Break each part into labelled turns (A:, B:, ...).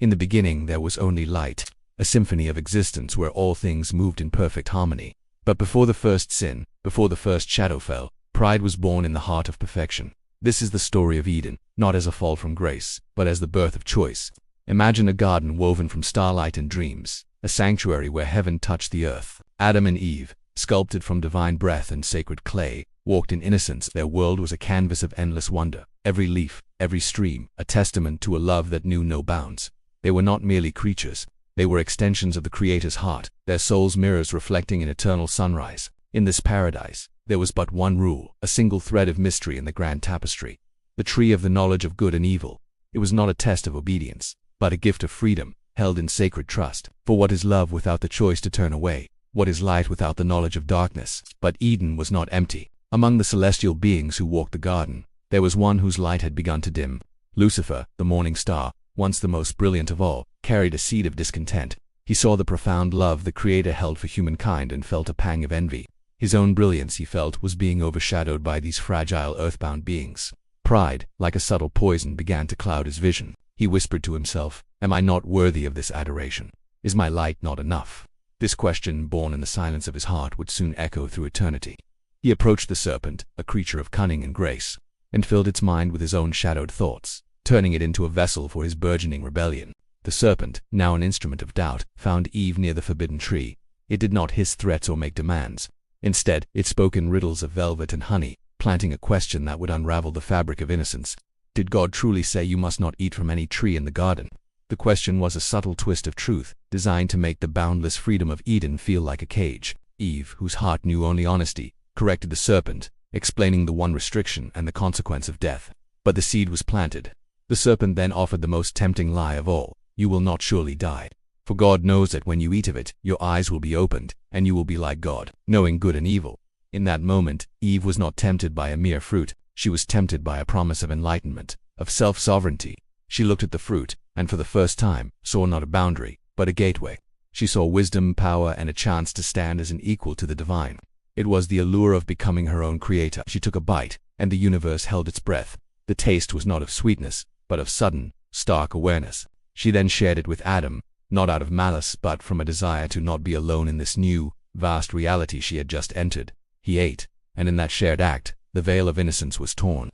A: In the beginning there was only light, a symphony of existence where all things moved in perfect harmony. But before the first sin, before the first shadow fell, pride was born in the heart of perfection. This is the story of Eden, not as a fall from grace, but as the birth of choice. Imagine a garden woven from starlight and dreams, a sanctuary where heaven touched the earth. Adam and Eve, sculpted from divine breath and sacred clay, walked in innocence. Their world was a canvas of endless wonder, every leaf, every stream, a testament to a love that knew no bounds. They were not merely creatures, they were extensions of the Creator's heart, their souls mirrors reflecting an eternal sunrise. In this paradise, there was but one rule, a single thread of mystery in the grand tapestry. The tree of the knowledge of good and evil. It was not a test of obedience, but a gift of freedom, held in sacred trust. For what is love without the choice to turn away? What is light without the knowledge of darkness? But Eden was not empty. Among the celestial beings who walked the garden, there was one whose light had begun to dim. Lucifer, the morning star, once the most brilliant of all, carried a seed of discontent. He saw the profound love the Creator held for humankind and felt a pang of envy. His own brilliance, he felt, was being overshadowed by these fragile earthbound beings. Pride, like a subtle poison, began to cloud his vision. He whispered to himself, "Am I not worthy of this adoration? Is my light not enough?" This question, born in the silence of his heart, would soon echo through eternity. He approached the serpent, a creature of cunning and grace, and filled its mind with his own shadowed thoughts, turning it into a vessel for his burgeoning rebellion. The serpent, now an instrument of doubt, found Eve near the forbidden tree. It did not hiss threats or make demands. Instead, it spoke in riddles of velvet and honey, planting a question that would unravel the fabric of innocence. Did God truly say you must not eat from any tree in the garden? The question was a subtle twist of truth, designed to make the boundless freedom of Eden feel like a cage. Eve, whose heart knew only honesty, corrected the serpent, explaining the one restriction and the consequence of death. But the seed was planted. The serpent then offered the most tempting lie of all: "You will not surely die. For God knows that when you eat of it, your eyes will be opened, and you will be like God, knowing good and evil." In that moment, Eve was not tempted by a mere fruit. She was tempted by a promise of enlightenment, of self-sovereignty. She looked at the fruit, and for the first time, saw not a boundary, but a gateway. She saw wisdom, power, and a chance to stand as an equal to the divine. It was the allure of becoming her own creator. She took a bite, and the universe held its breath. The taste was not of sweetness, but of sudden, stark awareness. She then shared it with Adam, not out of malice, but from a desire to not be alone in this new, vast reality she had just entered. He ate, and in that shared act, the veil of innocence was torn.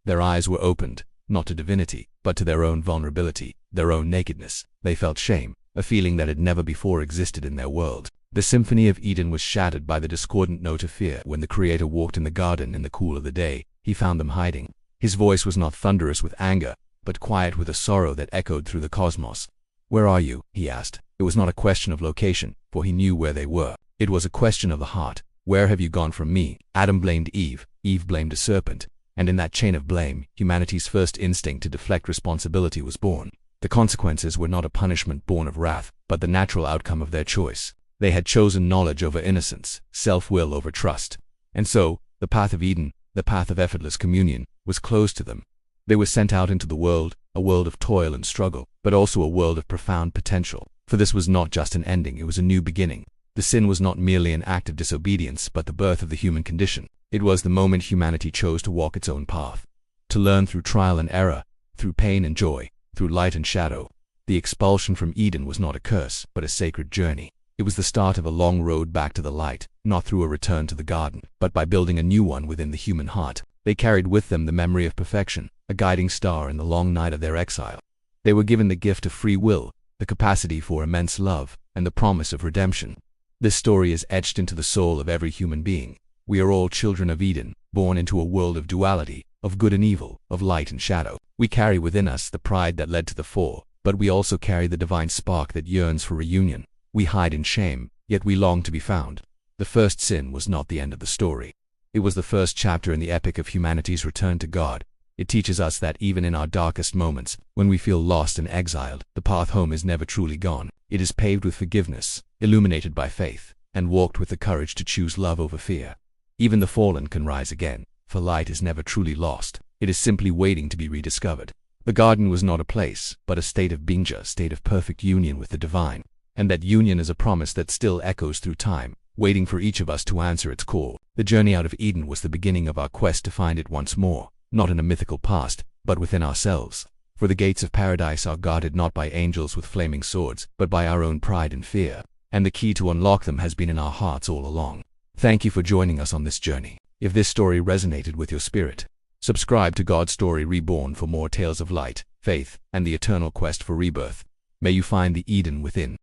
A: Their eyes were opened, not to divinity, but to their own vulnerability, their own nakedness. They felt shame, a feeling that had never before existed in their world. The symphony of Eden was shattered by the discordant note of fear. When the Creator walked in the garden in the cool of the day, he found them hiding. His voice was not thunderous with anger, but quiet with a sorrow that echoed through the cosmos. "Where are you?" he asked. It was not a question of location, for he knew where they were. It was a question of the heart. "Where have you gone from me?" Adam blamed Eve, Eve blamed the serpent, and in that chain of blame, humanity's first instinct to deflect responsibility was born. The consequences were not a punishment born of wrath, but the natural outcome of their choice. They had chosen knowledge over innocence, self-will over trust. And so, the path of Eden, the path of effortless communion, was closed to them. They were sent out into the world, a world of toil and struggle, but also a world of profound potential. For this was not just an ending, it was a new beginning. The sin was not merely an act of disobedience, but the birth of the human condition. It was the moment humanity chose to walk its own path, to learn through trial and error, through pain and joy, through light and shadow. The expulsion from Eden was not a curse, but a sacred journey. It was the start of a long road back to the light, not through a return to the garden, but by building a new one within the human heart. They carried with them the memory of perfection, a guiding star in the long night of their exile. They were given the gift of free will, the capacity for immense love, and the promise of redemption. This story is etched into the soul of every human being. We are all children of Eden, born into a world of duality, of good and evil, of light and shadow. We carry within us the pride that led to the fall, but we also carry the divine spark that yearns for reunion. We hide in shame, yet we long to be found. The first sin was not the end of the story. It was the first chapter in the epic of humanity's return to God. It teaches us that even in our darkest moments, when we feel lost and exiled, the path home is never truly gone. It is paved with forgiveness, illuminated by faith, and walked with the courage to choose love over fear. Even the fallen can rise again, for light is never truly lost. It is simply waiting to be rediscovered. The garden was not a place, but a state of being, a state of perfect union with the divine. And that union is a promise that still echoes through time, waiting for each of us to answer its call. The journey out of Eden was the beginning of our quest to find it once more, not in a mythical past, but within ourselves. For the gates of paradise are guarded not by angels with flaming swords, but by our own pride and fear. And the key to unlock them has been in our hearts all along. Thank you for joining us on this journey. If this story resonated with your spirit, subscribe to God Story Reborn for more tales of light, faith, and the eternal quest for rebirth. May you find the Eden within.